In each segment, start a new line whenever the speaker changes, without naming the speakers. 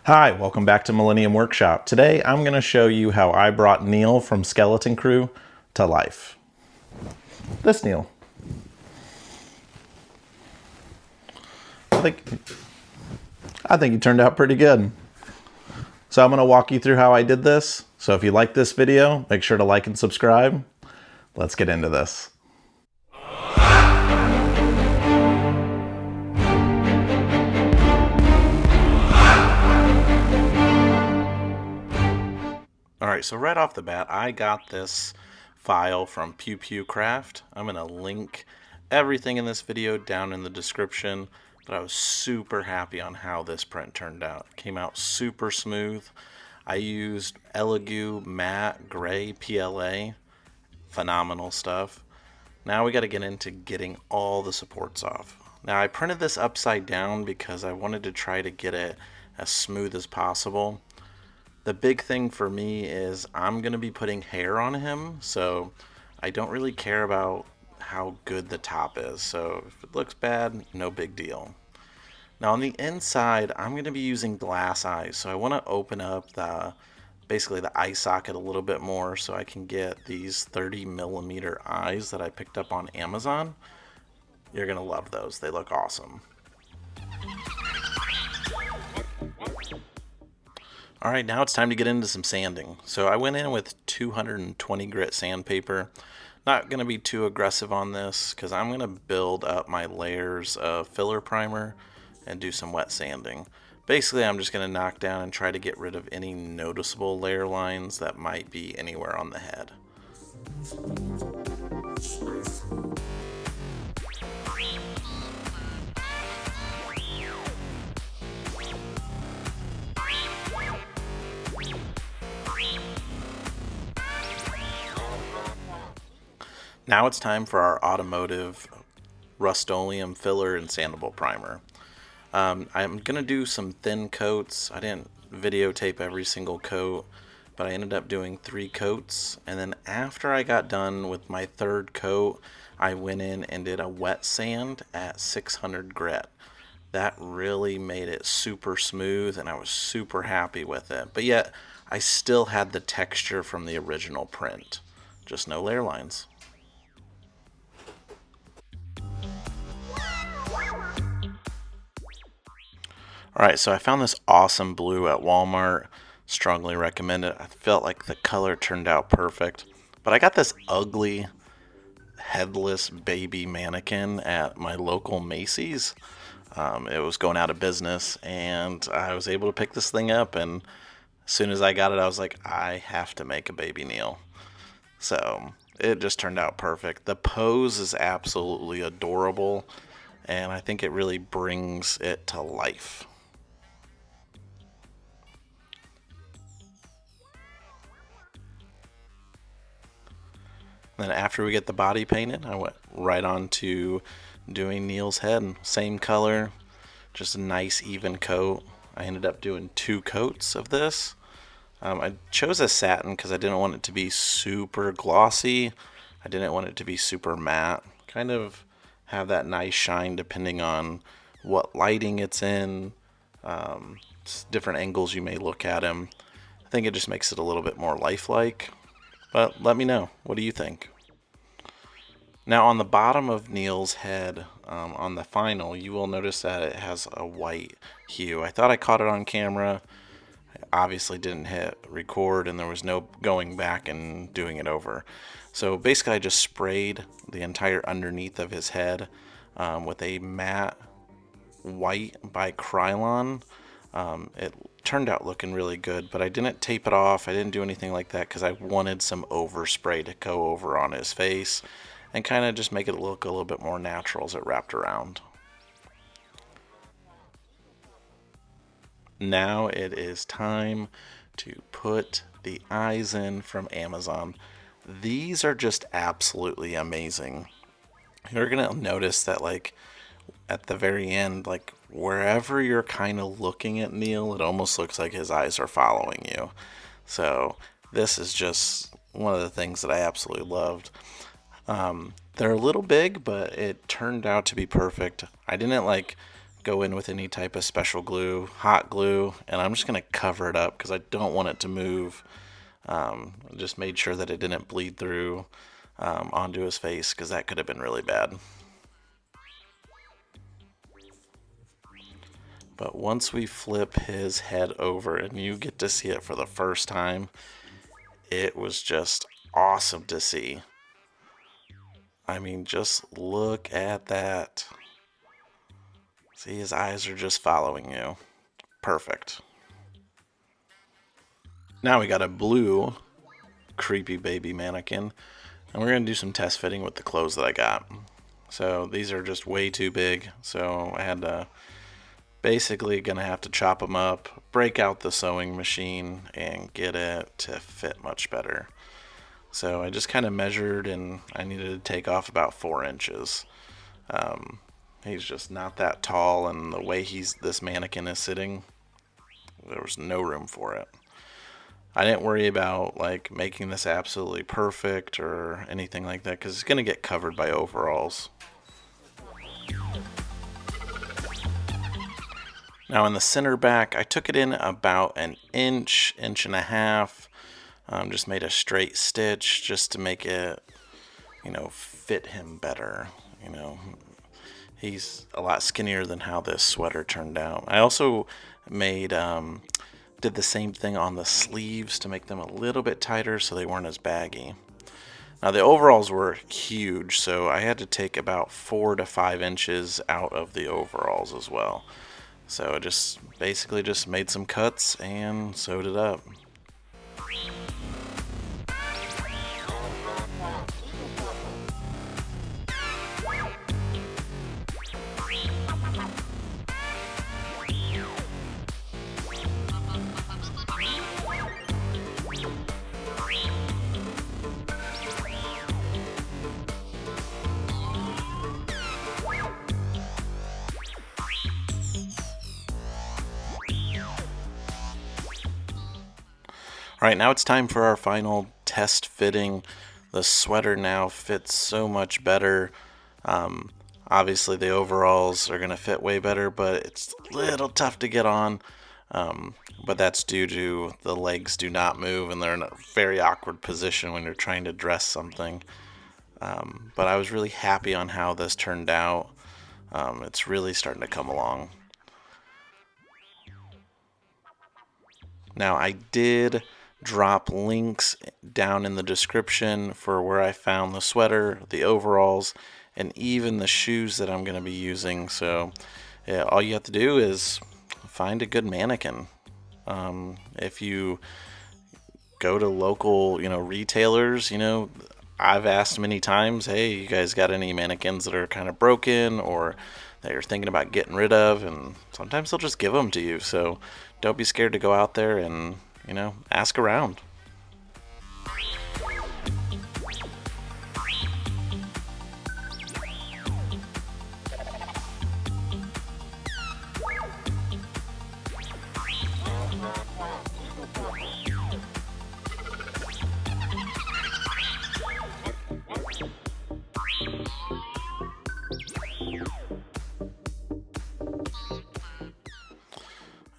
Hi, welcome back to Millennium Workshop. Today I'm going to show you how I brought Neel from Skeleton Crew to life. This Neel. I think, I think he turned out pretty good. So I'm going to walk you through how I did this. So if you like this video, make sure to like and subscribe. Let's get into this. Alright, so right off the bat, I got this file from Pew Pew Craft. I'm going to link everything in this video down in the description, but I was super happy on how this print turned out. It came out super smooth. I used Elegoo Matte Gray PLA. Phenomenal stuff. Now we got to get into getting all the supports off. Now I printed this upside down because I wanted to try to get it as smooth as possible. The big thing for me is I'm going to be putting hair on him, so I don't really care about how good the top is. So if it looks bad, no big deal. Now on the inside, I'm going to be using glass eyes, so I want to open up basically the eye socket a little bit more so I can get these 30mm eyes that I picked up on Amazon. You're going to love those. They look awesome. Alright, now it's time to get into some sanding. So I went in with 220 grit sandpaper. Not going to be too aggressive on this because I'm going to build up my layers of filler primer and do some wet sanding. Basically, I'm just going to knock down and try to get rid of any noticeable layer lines that might be anywhere on the head. Now it's time for our automotive Rust-Oleum filler and sandable primer. I'm going to do some thin coats. I didn't videotape every single coat, but I ended up doing 3 coats. And then after I got done with my 3rd coat, I went in and did a wet sand at 600 grit. That really made it super smooth and I was super happy with it. But yet, I still had the texture from the original print. Just no layer lines. Alright, so I found this awesome blue at Walmart. Strongly recommend it. I felt like the color turned out perfect. But I got this ugly headless baby mannequin at my local Macy's. It was going out of business and I was able to pick this thing up, and as soon as I got it I was like, I have to make a baby Neel. So it just turned out perfect. The pose is absolutely adorable and I think it really brings it to life. Then after we get the body painted, I went right on to doing Neel's head. Same color, just a nice even coat. I ended up doing 2 coats of this. I chose a satin because I didn't want it to be super glossy. I didn't want it to be super matte. Kind of have that nice shine depending on what lighting it's in, different angles you may look at him. I think it just makes it a little bit more lifelike. But let me know. What do you think? Now on the bottom of Neel's head, on the final, you will notice that it has a white hue. I thought I caught it on camera. I obviously didn't hit record and there was no going back and doing it over. So basically I just sprayed the entire underneath of his head with a matte white by Krylon. It turned out looking really good, but I didn't tape it off. I didn't do anything like that because I wanted some overspray to go over on his face and kind of just make it look a little bit more natural as it wrapped around. Now it is time to put the eyes in from Amazon. These are just absolutely amazing. You're gonna notice that, like, at the very end, like wherever you're kind of looking at Neel, it almost looks like his eyes are following you. So this is just one of the things that I absolutely loved. They're a little big, but it turned out to be perfect. I didn't like go in with any type of special glue, hot glue, and I'm just going to cover it up because I don't want it to move. Just made sure that it didn't bleed through onto his face because that could have been really bad. But once we flip his head over and you get to see it for the first time, it was just awesome to see. I mean, just look at that. See, his eyes are just following you. Perfect. Now we got a blue creepy baby mannequin, and we're going to do some test fitting with the clothes that I got. So these are just way too big, so I had to basically gonna have to chop them up, break out the sewing machine, and get it to fit much better. So I just kind of measured, and I needed to take off about 4 inches. He's just not that tall, and the way this mannequin is sitting, there was no room for it. I didn't worry about like making this absolutely perfect or anything like that because it's gonna get covered by overalls. Now in the center back, I took it in about an inch, inch and a half. Just made a straight stitch just to make it, fit him better. He's a lot skinnier than how this sweater turned out. I also did the same thing on the sleeves to make them a little bit tighter so they weren't as baggy. Now the overalls were huge, so I had to take about 4 to 5 inches out of the overalls as well. So I just basically just made some cuts and sewed it up. All right, now it's time for our final test fitting. The sweater now fits so much better. Obviously, the overalls are going to fit way better, but it's a little tough to get on. But that's due to the legs do not move, and they're in a very awkward position when you're trying to dress something. But I was really happy on how this turned out. It's really starting to come along. Now, I did drop links down in the description for where I found the sweater, the overalls, and even the shoes that I'm going to be using. So yeah, all you have to do is find a good mannequin. If you go to local, retailers, I've asked many times, hey, you guys got any mannequins that are kind of broken or that you're thinking about getting rid of? And sometimes they'll just give them to you. So don't be scared to go out there and ask around.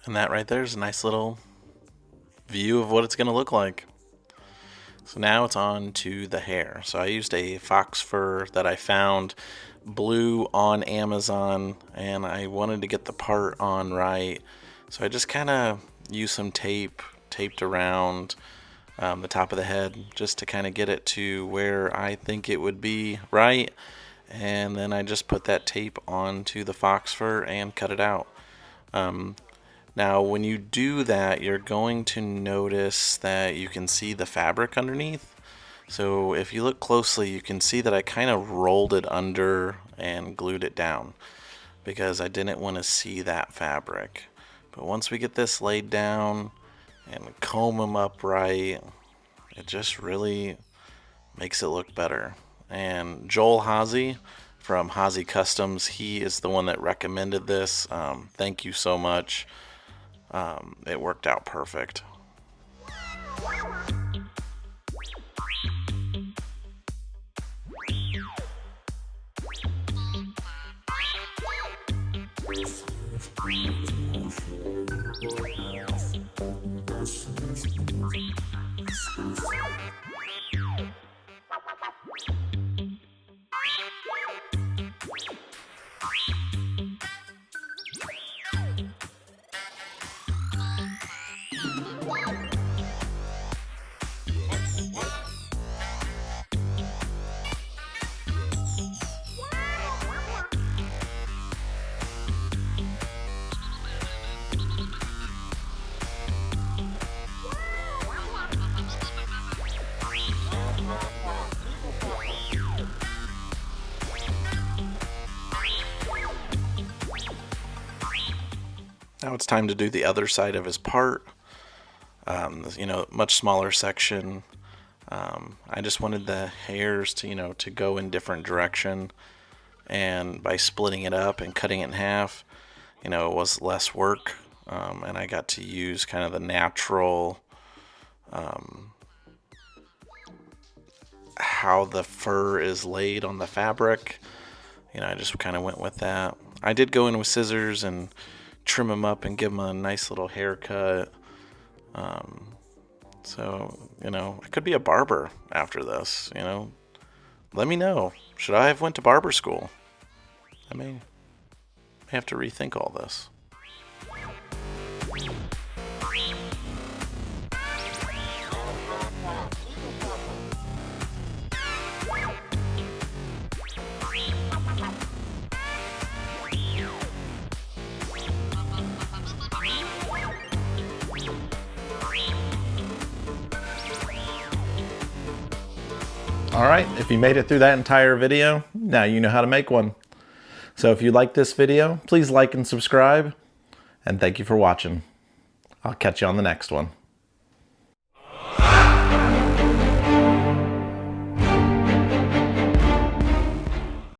And that right there is a nice little view of what it's going to look like. So now it's on to the hair. So I used a fox fur that I found blue on Amazon, and I wanted to get the part on right. So I just kind of used some taped around the top of the head just to kind of get it to where I think it would be right. And then I just put that tape onto the fox fur and cut it out. Now, when you do that, you're going to notice that you can see the fabric underneath. So if you look closely, you can see that I kind of rolled it under and glued it down because I didn't want to see that fabric. But once we get this laid down and comb them up right, it just really makes it look better. And Joel Hazy from Hazy Customs, he is the one that recommended this. Thank you so much. It worked out perfect. now it's time to do the other side of his part. You know, much smaller section. I just wanted the hairs to, you know, to go in different direction, and by splitting it up and cutting it in half, you know, it was less work, and I got to use kind of the natural, how the fur is laid on the fabric. You know, I just kind of went with that. I did go in with scissors and trim them up and give them a nice little haircut. So, you know, I could be a barber after this, you know. Let me know. Should I have went to barber school? I may have to rethink all this. All right, if you made it through that entire video, now you know how to make one. So if you like this video, please like and subscribe, and thank you for watching. I'll catch you on the next one.